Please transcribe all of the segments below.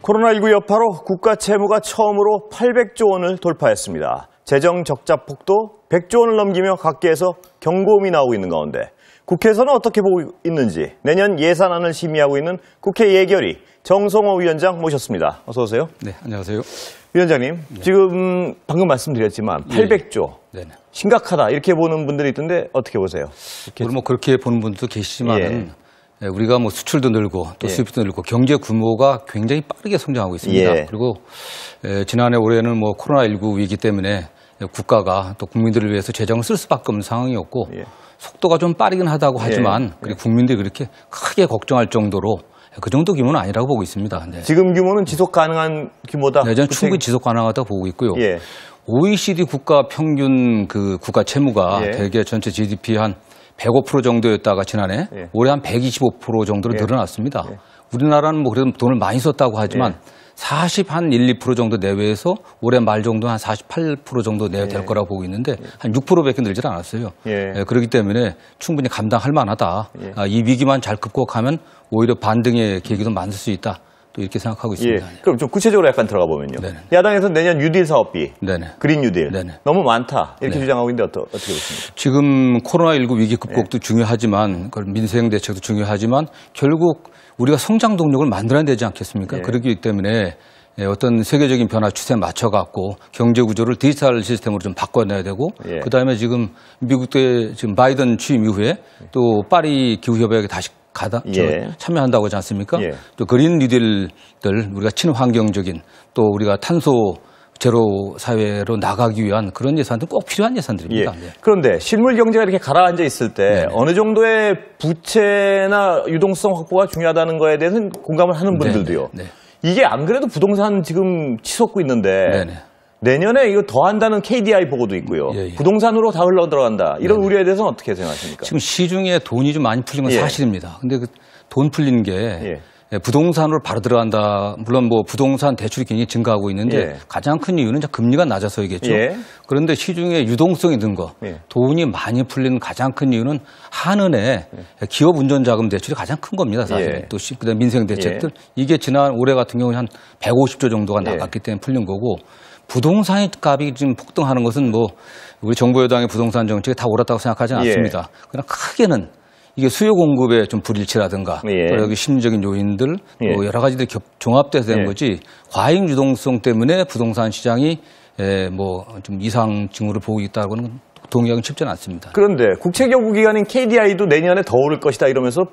코로나19 여파로 국가 채무가 처음으로 800조 원을 돌파했습니다. 재정 적자 폭도 100조 원을 넘기며 각계에서 경고음이 나오고 있는 가운데 국회에서는 어떻게 보고 있는지 내년 예산안을 심의하고 있는 국회 예결위 정성호 위원장 모셨습니다. 어서 오세요. 네, 안녕하세요. 위원장님, 네. 지금 방금 말씀드렸지만 800조 네. 심각하다 이렇게 보는 분들이 있던데 어떻게 보세요? 뭐 그렇게 보는 분도 계시지만은 우리가 뭐 수출도 늘고 또 수입도 늘고 경제 규모가 굉장히 빠르게 성장하고 있습니다. 그리고 지난해 올해는 뭐 코로나19 위기 때문에 국가가 또 국민들을 위해서 재정을 쓸 수밖에 없는 상황이었고 속도가 좀 빠르긴 하다고 하지만 그리고 국민들이 그렇게 크게 걱정할 정도로 그 정도 규모는 아니라고 보고 있습니다. 네. 지금 규모는 지속 가능한 규모다? 네, 저는 충분히 지속 가능하다고 보고 있고요. OECD 국가 평균 그 국가 채무가 대개 전체 GDP 한 105% 정도였다가 지난해 올해 한 125% 정도로 늘어났습니다. 우리나라는 뭐 그래도 돈을 많이 썼다고 하지만 40% 정도 내외에서 올해 말 정도 한 48% 정도 내외 될 거라고 보고 있는데 한 6%밖에 늘질 않았어요. 그렇기 때문에 충분히 감당할 만하다. 이 위기만 잘 극복하면 오히려 반등의 계기도 만들 수 있다. 또 이렇게 생각하고 있습니다. 그럼 좀 구체적으로 약간 들어가 보면요. 야당에서 내년 뉴딜 사업비, 그린 뉴딜 너무 많다 이렇게 주장하고 있는데 어떻게 보십니까? 지금 코로나19 위기 극복도 중요하지만 민생 대책도 중요하지만 결국 우리가 성장 동력을 만들어야 되지 않겠습니까? 그렇기 때문에 어떤 세계적인 변화 추세에 맞춰갖고 경제 구조를 디지털 시스템으로 좀 바꿔내야 되고 그다음에 지금 미국의 지금 바이든 취임 이후에 또 파리 기후협약에 다시 참여한다고 하지 않습니까? 또 그린 뉴딜들 우리가 친환경적인 또 우리가 탄소 제로 사회로 나가기 위한 그런 예산들 꼭 필요한 예산들입니다. 그런데 실물 경제가 이렇게 가라앉아 있을 때 어느 정도의 부채나 유동성 확보가 중요하다는 거에 대해서는 공감을 하는 분들도요. 이게 안 그래도 부동산 지금 치솟고 있는데 내년에 이거 더 한다는 KDI 보고도 있고요. 부동산으로 다 흘러 들어간다. 이런 우려에 대해서는 어떻게 생각하십니까? 지금 시중에 돈이 좀 많이 풀린 건 사실입니다. 근데 그 돈 풀린 게 부동산으로 바로 들어간다. 물론 뭐 부동산 대출이 굉장히 증가하고 있는데 가장 큰 이유는 금리가 낮아서이겠죠. 그런데 시중에 유동성이 든 거, 돈이 많이 풀린 가장 큰 이유는 한은의 기업 운전자금 대출이 가장 큰 겁니다. 사실. 또 그다음 민생 대책들. 이게 지난 올해 같은 경우는 한 150조 정도가 나갔기 때문에 풀린 거고 부동산 값이 지금 폭등하는 것은 뭐 우리 정부 여당의 부동산 정책이 다 옳았다고 생각하지는 않습니다. 그러나 크게는 이게 수요 공급의 좀 불일치라든가 또 여기 심리적인 요인들 또 여러 가지들이 종합돼서 된 거지 과잉 유동성 때문에 부동산 시장이 뭐 좀 이상 징후를 보이고 있다고는 동의하기는 쉽지는 않습니다. 그런데 국책연구기관인 KDI도 내년에 더 오를 것이다 이러면서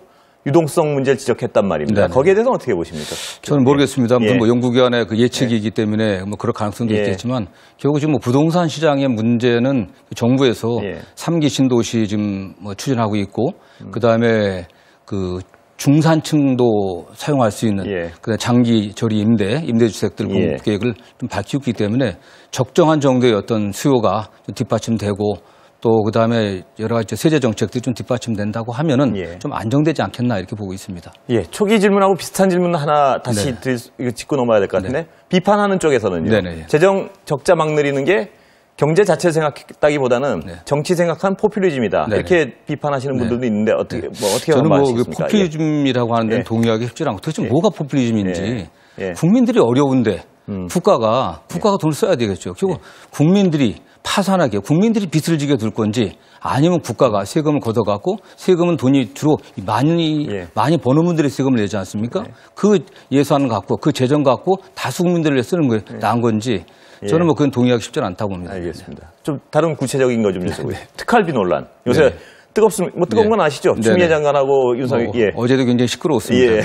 유동성 문제를 지적했단 말입니다. 거기에 대해서는 어떻게 보십니까? 저는 모르겠습니다. 뭐 연구기관의 그 예측이기 때문에 뭐 그럴 가능성도 있겠지만 결국 지금 뭐 부동산 시장의 문제는 정부에서 3기 신도시 지금 뭐 추진하고 있고 그다음에 그 중산층도 사용할 수 있는 그다음에 장기 저리 임대주택들 공급 계획을 좀 밝히고 있기 때문에 적정한 정도의 어떤 수요가 좀 뒷받침되고 또 그다음에 여러 가지 세제 정책들이 좀 뒷받침된다고 하면은 좀 안정되지 않겠나 이렇게 보고 있습니다. 초기 질문하고 비슷한 질문 하나 다시 이거 짚고 넘어야 될 것 같은데 비판하는 쪽에서는요. 재정 적자 막 늘리는 게 경제 자체를 생각했다기보다는 정치 생각한 포퓰리즘이다. 이렇게 비판하시는 분들도 있는데 어떻게 저는 뭐 포퓰리즘이라고 하는 데는 동의하기 쉽지 않고 도대체 뭐가 포퓰리즘인지 국민들이 어려운데 국가가 돈을 써야 되겠죠. 결국 국민들이 파산하게 국민들이 빚을 지게 둘 건지 아니면 국가가 세금을 걷어갖고 세금은 돈이 주로 많이 버는 분들이 세금을 내지 않습니까? 그 예산을 갖고 그 재정 갖고 다수 국민들을 쓰는 거에 나은 건지 저는 뭐 그건 동의하기 쉽지는 않다고 봅니다. 알겠습니다. 좀 다른 구체적인 거 좀 여쭤보세요. 특활비 논란. 요새 뜨겁습니다. 뭐 뜨거운 건 아시죠? 추미애 장관하고 윤석열. 어제도 굉장히 시끄러웠습니다.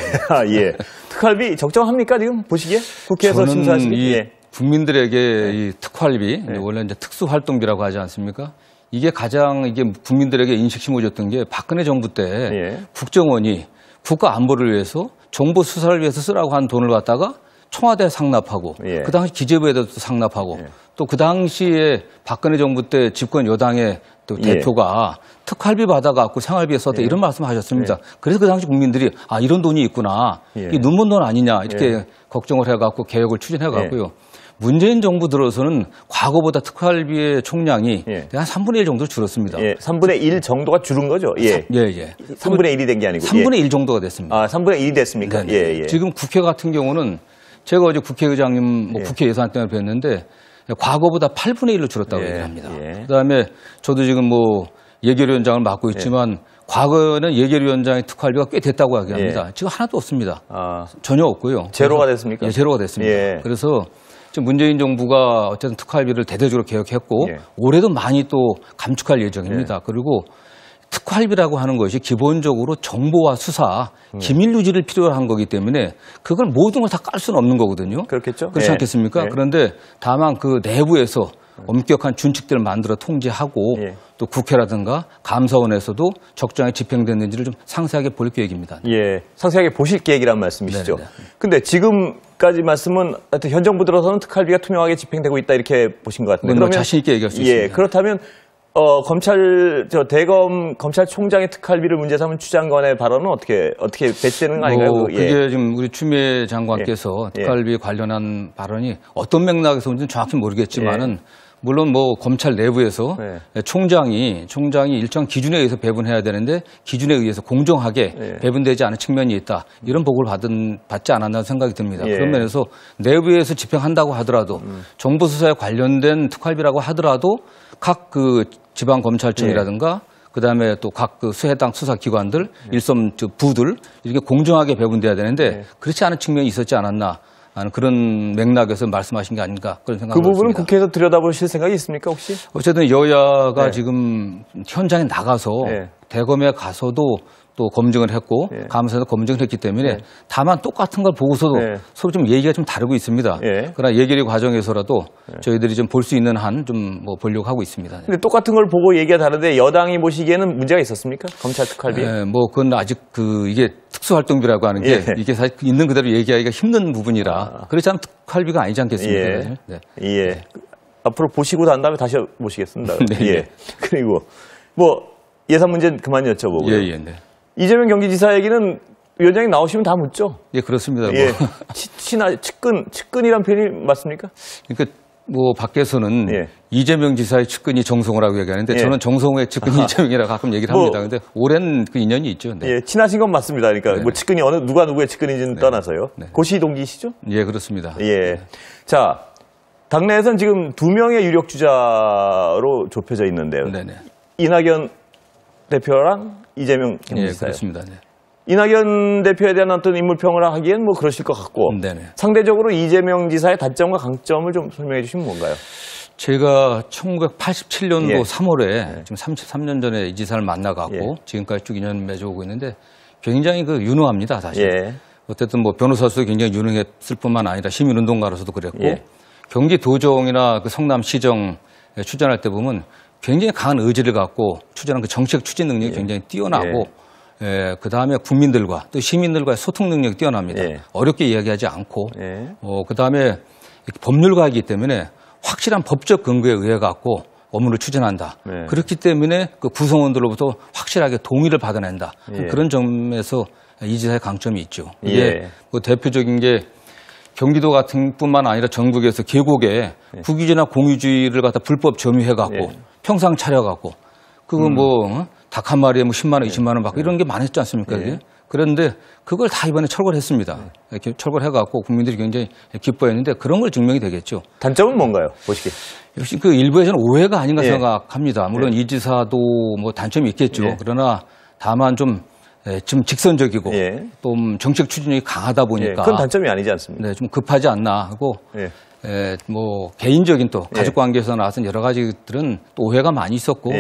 특활비 적정합니까 지금 보시기에? 국회에서 심사하시기에. 국민들에게 이 특활비, 원래 이제 특수활동비라고 하지 않습니까? 이게 국민들에게 인식 심어줬던 게 박근혜 정부 때 국정원이 국가 안보를 위해서 정보 수사를 위해서 쓰라고 한 돈을 갖다가 청와대에 상납하고 그 당시 기재부에도 상납하고 또 그 당시에 박근혜 정부 때 집권 여당의 또 대표가 특활비 받아갖고 생활비에 썼다 이런 말씀하셨습니다. 그래서 그 당시 국민들이 이런 돈이 있구나. 이게 눈먼 돈 아니냐 이렇게 걱정을 해갖고 개혁을 추진해갖고요. 문재인 정부 들어서는 과거보다 특활비의 총량이 한 3분의 1 정도 줄었습니다. 3분의 1 정도가 줄은 거죠? 3분의 1이 된 게 아니고. 3분의 1 정도가 됐습니다. 3분의 1이 됐습니까? 지금 국회 같은 경우는 제가 어제 국회의장님 국회 예산 때문에 뵀는데 과거보다 8분의 1로 줄었다고 얘기를 합니다. 그다음에 저도 지금 예결위원장을 맡고 있지만 과거에는 예결위원장의 특활비가 꽤 됐다고 이야기합니다. 지금 하나도 없습니다. 전혀 없고요. 제로가 됐습니까? 예, 제로가 됐습니다. 그래서 지금 문재인 정부가 어쨌든 특활비를 대대적으로 개혁했고 올해도 많이 또 감축할 예정입니다. 그리고 특활비라고 하는 것이 기본적으로 정보와 수사, 기밀 유지를 필요로 한 거기 때문에 그걸 모든 걸 다 깔 수는 없는 거거든요. 그렇겠죠. 그렇지 않겠습니까? 그런데 다만 그 내부에서 엄격한 준칙들을 만들어 통제하고 또 국회라든가 감사원에서도 적정하게 집행됐는지를 좀 상세하게 볼 계획입니다. 상세하게 보실 계획이란 말씀이시죠. 근데 지금까지 말씀은 하여튼 현 정부 들어서는 특활비가 투명하게 집행되고 있다 이렇게 보신 것 같은데. 그러면 자신 있게 얘기할 수 있습니다. 그렇다면 대검 검찰총장의 특활비를 문제 삼은 추 장관의 발언은 어떻게 배치되는 거 아닌가요? 그게 지금 우리 추미애 장관께서 특활비 관련한 발언이 어떤 맥락에서 온지는 정확히 모르겠지만은 물론 검찰 내부에서 총장이 일정 기준에 의해서 배분해야 되는데 기준에 의해서 공정하게 배분되지 않은 측면이 있다. 이런 보고를 받지 않았나 생각이 듭니다. 그런 면에서 내부에서 집행한다고 하더라도 정보 수사에 관련된 특활비라고 하더라도 각 그 지방 검찰청이라든가 그다음에 또 각 그 해당 수사기관들 일선 부들 이렇게 공정하게 배분돼야 되는데 그렇지 않은 측면이 있었지 않았나 하는 그런 맥락에서 말씀하신 게 아닌가 그런 생각이 듭니다. 그 부분은 국회에서 들여다보실 생각이 있습니까 혹시? 어쨌든 여야가 지금 현장에 나가서 대검에 가서도 또 검증을 했고 감사에서 검증을 했기 때문에 다만 똑같은 걸 보고서도 서로 좀 얘기가 좀 다르고 있습니다. 그러나 예결위 과정에서라도 저희들이 좀 볼 수 있는 한 좀 보려고 하고 있습니다. 근데 똑같은 걸 보고 얘기가 다른데 여당이 보시기에는 문제가 있었습니까? 검찰 특활비? 그건 아직 이게 특수활동비라고 하는 게 이게 사실 있는 그대로 얘기하기가 힘든 부분이라 그렇지 않으면 특활비가 아니지 않겠습니까? 앞으로 보시고 난 다음에 다시 모시겠습니다. 그리고 예산 문제는 그만 여쭤보고요. 이재명 경기지사 얘기는 위원장이 나오시면 다 묻죠? 그렇습니다. 측근이란 표현이 맞습니까? 그러니까 밖에서는 이재명 지사의 측근이 정성호라고 얘기하는데 저는 정성호의 측근이 이재명이라고 가끔 얘기를 합니다. 근데 오랜 그 인연이 있죠. 친하신 건 맞습니다. 그러니까 측근이 누가 누구의 측근인지는 떠나서요. 고시 동기시죠? 그렇습니다. 자, 당내에서는 지금 2명의 유력 주자로 좁혀져 있는데요. 이낙연 대표랑 이재명 경기지사요. 그렇습니다. 이낙연 대표에 대한 어떤 인물평을 하기엔 그러실 것 같고 상대적으로 이재명 지사의 단점과 강점을 좀 설명해 주시면 뭔가요? 제가 1987년도 3월에 지금 33년 전에 이 지사를 만나갖고 지금까지 쭉 인연 맺어오고 있는데 굉장히 유능합니다, 사실. 어쨌든 변호사로서 굉장히 유능했을 뿐만 아니라 시민운동가로서도 그랬고 경기도정이나 성남시정 추진할 때 보면 굉장히 강한 의지를 갖고 추진한 그 정책 추진 능력이 굉장히 뛰어나고 그 다음에 국민들과 또 시민들과의 소통 능력이 뛰어납니다. 어렵게 이야기하지 않고 그 다음에 법률가이기 때문에 확실한 법적 근거에 의해 갖고 업무를 추진한다. 그렇기 때문에 그 구성원들로부터 확실하게 동의를 받아낸다. 그런 점에서 이 지사의 강점이 있죠. 이게 대표적인 게 경기도 같은 뿐만 아니라 전국에서 계곡에 국유지나 공유지를 갖다 불법 점유해갖고 평상 차려갖고 그거 닭 한 마리에 10만 원, 20만 원 받고 이런 게 많았지 않습니까? 그런데 그걸 다 이번에 철거했습니다. 철거해갖고 국민들이 굉장히 기뻐했는데 그런 걸 증명이 되겠죠. 단점은 뭔가요? 보시기. 역시 일부에서는 오해가 아닌가 생각합니다. 물론 이 지사도 단점이 있겠죠. 그러나 다만 좀 직선적이고 또 정책 추진력이 강하다 보니까 그건 단점이 아니지 않습니까? 좀 급하지 않나 하고 개인적인 또 가족 관계에서 나와서 여러 가지들은 또 오해가 많이 있었고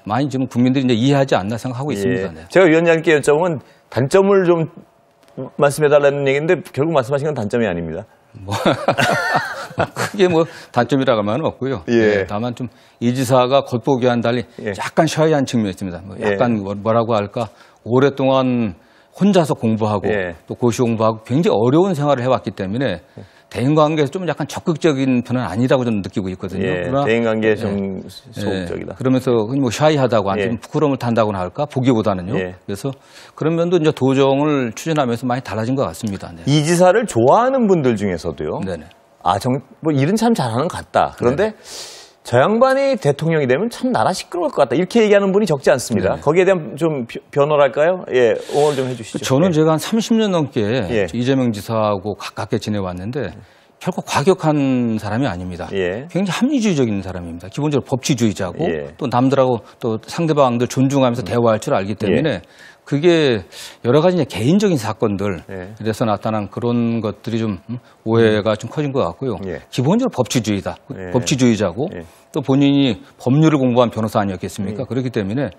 많이 좀 국민들이 이제 이해하지 않나 생각하고 있습니다. 제가 위원장님께 여쭤보면 단점을 좀 말씀해달라는 얘기인데 결국 말씀하신 건 단점이 아닙니다. 크게 단점이라고 하면 없고요. 다만 좀 이 지사가 겉보기와는 달리 약간 샤이한 측면이 있습니다. 약간 뭐라고 할까 오랫동안 혼자서 공부하고 또 고시 공부하고 굉장히 어려운 생활을 해왔기 때문에 대인관계에서 좀 약간 적극적인 편은 아니라고 저는 느끼고 있거든요. 그러나 대인관계에 좀 소극적이다. 그러면서 샤이하다고 좀 부끄러움을 탄다고나 할까 보기보다는요. 그래서 그런 면도 이제 도정을 추진하면서 많이 달라진 것 같습니다. 이 지사를 좋아하는 분들 중에서도요. 일은 참 잘하는 것 같다. 그런데 저 양반이 대통령이 되면 참 나라 시끄러울 것 같다. 이렇게 얘기하는 분이 적지 않습니다. 네. 거기에 대한 좀 변호랄까요? 예, 응원 좀 해주시죠. 저는 예. 제가 한 30년 넘게 예. 이재명 지사하고 가깝게 지내왔는데 결코 과격한 사람이 아닙니다. 예. 굉장히 합리주의적인 사람입니다. 기본적으로 법치주의자고 예. 또 남들하고 또 상대방들 존중하면서 대화할 줄 알기 때문에 그게 여러 가지 이제 개인적인 사건들 예. 이래서 나타난 그런 것들이 좀 오해가 좀 커진 것 같고요. 예. 기본적으로 법치주의다. 예. 법치주의자고 예. 또 본인이 법률을 공부한 변호사 아니었겠습니까? 그렇기 때문에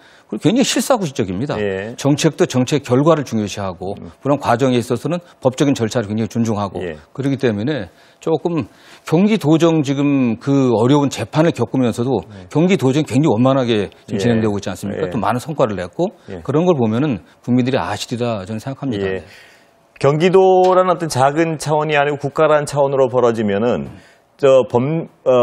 굉장히 실사구시적입니다. 예. 정책도 정책 결과를 중요시하고 그런 과정에 있어서는 법적인 절차를 굉장히 존중하고 예. 그렇기 때문에 조금 경기도정 지금 그 어려운 재판을 겪으면서도 경기도정이 굉장히 원만하게 지금 예. 진행되고 있지 않습니까? 예. 또 많은 성과를 냈고 예. 그런 걸 보면은 국민들이 아시리라 저는 생각합니다. 예. 경기도라는 어떤 작은 차원이 아니고 국가라는 차원으로 벌어지면은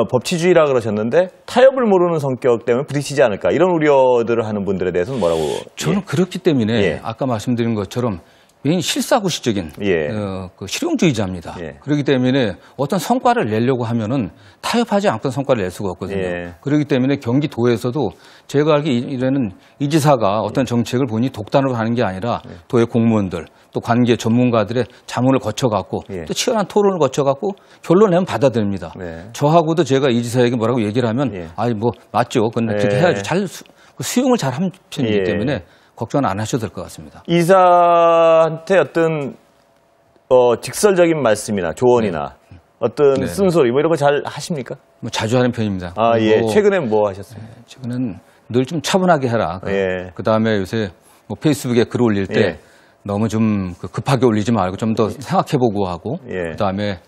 법치주의라 그러셨는데 타협을 모르는 성격 때문에 부딪히지 않을까 이런 우려들을 하는 분들에 대해서는 뭐라고? 저는 그렇기 때문에 예. 아까 말씀드린 것처럼 굉장히 실사구시적인 예. 그 실용주의자입니다. 예. 그렇기 때문에 어떤 성과를 내려고 하면은 타협하지 않고 성과를 낼 수가 없거든요. 예. 그렇기 때문에 경기도에서도 제가 알기에는 이 지사가 어떤 정책을 본인이 독단으로 하는 게 아니라 도의 공무원들 또 관계 전문가들의 자문을 거쳐갖고 예. 또 치열한 토론을 거쳐갖고 결론을 내면 받아들입니다. 네. 저하고도 제가 이 지사에게 뭐라고 얘기를 하면 예. 아니 뭐 맞죠. 그건 그렇게 예. 해야죠. 잘 수용을 잘 한 편이기 예. 때문에 걱정 안 하셔도 될 것 같습니다. 이사한테 어떤 직설적인 말씀이나 조언이나 어떤 네. 쓴소리 뭐 이런 거 잘 하십니까? 뭐 자주 하는 편입니다. 아, 예. 그리고 최근에 뭐 하셨어요? 최근에는 늘 좀 차분하게 해라. 예. 그다음에 요새 뭐 페이스북에 글 올릴 때 예. 너무 좀 급하게 올리지 말고 좀 더 생각해보고 하고 예. 그다음에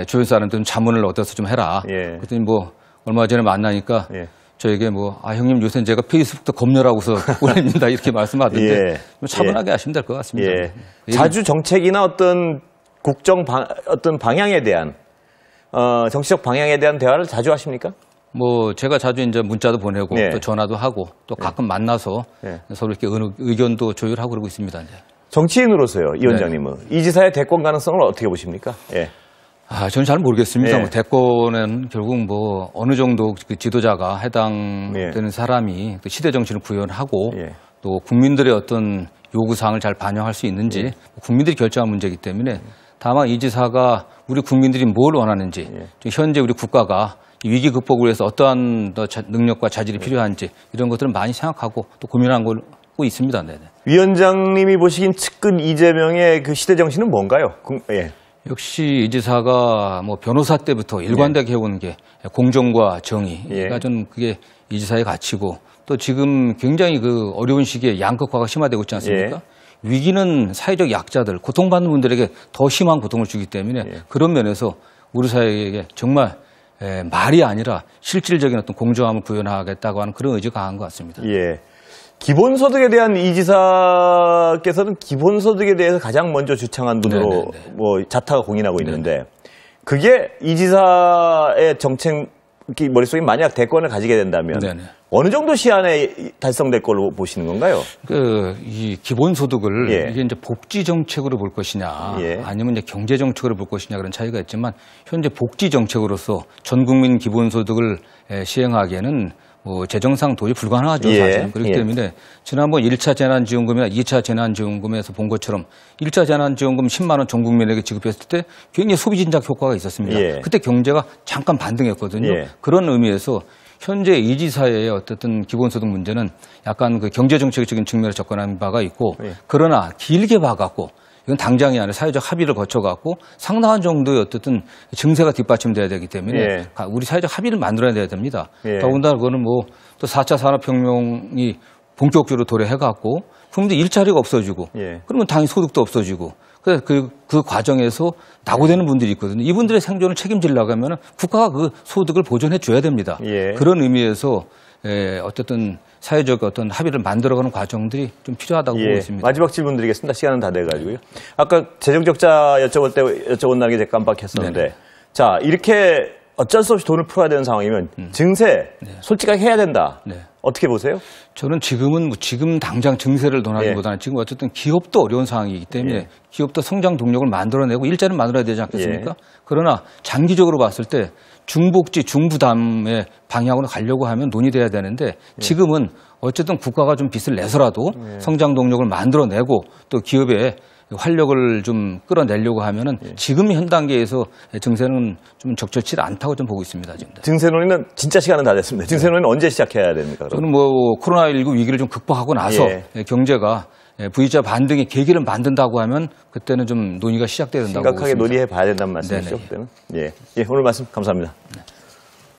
주변 사람들은 자문을 얻어서 좀 해라. 예. 그랬더니 뭐 얼마 전에 만나니까 예. 저에게 뭐 형님 요새 제가 페이스북도 검열하고서 올립니다 이렇게 말씀하던데 예. 좀 차분하게 하시면 될 것 같습니다. 예. 자주 정책이나 어떤 어떤 방향에 대한 정치적 방향에 대한 대화를 자주 하십니까? 뭐 제가 자주 이제 문자도 보내고 예. 또 전화도 하고 또 가끔 만나서 예. 서로 이렇게 의견도 조율하고 그러고 있습니다. 이제. 정치인으로서요, 이 네. 원장님은 이 지사의 대권 가능성을 어떻게 보십니까? 예. 저는 잘 모르겠습니다. 예. 뭐 대권은 결국 뭐 어느 정도 그 지도자가 해당되는 예. 사람이 또 시대 정신을 구현하고 예. 또 국민들의 어떤 요구사항을 잘 반영할 수 있는지 국민들이 결정한 문제이기 때문에 다만 이 지사가 우리 국민들이 뭘 원하는지 좀 현재 우리 국가가 이 위기 극복을 위해서 어떠한 더 능력과 자질이 필요한지 이런 것들을 많이 생각하고 또 고민하고 있습니다. 네네. 위원장님이 보시긴 측근 이재명의 그 시대 정신은 뭔가요? 예. 역시 이 지사가 뭐 변호사 때부터 일관되게 해온 게 공정과 정의가 예. 좀 그게 이 지사의 가치고 또 지금 굉장히 그 어려운 시기에 양극화가 심화되고 있지 않습니까? 위기는 사회적 약자들, 고통받는 분들에게 더 심한 고통을 주기 때문에 그런 면에서 우리 사회에게 정말 말이 아니라 실질적인 어떤 공정함을 구현하겠다고 하는 그런 의지가 강한 것 같습니다. 예. 기본소득에 대한 이 지사께서는 기본소득에 대해서 가장 먼저 주창한 분으로 네네네. 뭐 자타가 공인하고 있는데 그게 이 지사의 정책 머릿속에 만약 대권을 가지게 된다면 네네. 어느 정도 시한에 달성될 걸로 보시는 건가요? 이 기본소득을 예. 이게 이제 복지 정책으로 볼 것이냐, 예. 아니면 이제 경제 정책으로 볼 것이냐 그런 차이가 있지만 현재 복지 정책으로서 전 국민 기본소득을 시행하기에는 뭐 재정상 도저히 불가능하죠. 예. 사실은. 그렇기 예. 때문에 지난번 1차 재난지원금이나 2차 재난지원금에서 본 것처럼 1차 재난지원금 10만 원 전 국민에게 지급했을 때 굉장히 소비 진작 효과가 있었습니다. 예. 그때 경제가 잠깐 반등했거든요. 예. 그런 의미에서 현재 이 지사의 어쨌든 기본소득 문제는 약간 그 경제정책적인 측면에 접근한 바가 있고 예. 그러나 길게 봐갖고 이건 당장이 아니라 사회적 합의를 거쳐갖고 상당한 정도의 어쨌든 증세가 뒷받침돼야 되기 때문에 예. 우리 사회적 합의를 만들어야 됩니다. 예. 더군다나 그거는 뭐 또 4차 산업혁명이 본격적으로 도래해갖고 국민들 일자리가 없어지고 예. 그러면 당연히 소득도 없어지고 그 과정에서 낙오되는 분들이 있거든요. 이분들의 생존을 책임지려고 하면 국가가 그 소득을 보존해 줘야 됩니다. 예. 그런 의미에서 어쨌든 사회적 어떤 합의를 만들어가는 과정들이 좀 필요하다고 보고 있습니다. 마지막 질문 드리겠습니다. 시간은 다 돼가지고요. 아까 재정적자 여쭤본다는 게 제가 깜빡했었는데 네네. 자 이렇게 어쩔 수 없이 돈을 풀어야 되는 상황이면 증세 솔직하게 해야 된다. 네. 어떻게 보세요? 저는 지금은 지금 당장 증세를 논하기보다는 지금 어쨌든 기업도 어려운 상황이기 때문에 기업도 성장 동력을 만들어내고 일자리를 만들어야 되지 않겠습니까? 그러나 장기적으로 봤을 때 중복지, 중부담의 방향으로 가려고 하면 논의돼야 되는데 지금은 어쨌든 국가가 좀 빚을 내서라도 성장 동력을 만들어내고 또 기업의 활력을 좀 끌어내려고 하면은 지금 현 단계에서 증세는 좀 적절치 않다고 좀 보고 있습니다. 지금. 증세 논의는 진짜 시간은 다 됐습니다. 증세 논의는 언제 시작해야 됩니까? 저는 뭐 코로나19 위기를 좀 극복하고 나서 경제가 V자 반등의 계기를 만든다고 하면 그때는 좀 논의가 시작돼야 된다고 심각하게 보고 있습니다. 논의해 봐야 된다는 말씀이시죠? 그때는. 오늘 말씀 감사합니다.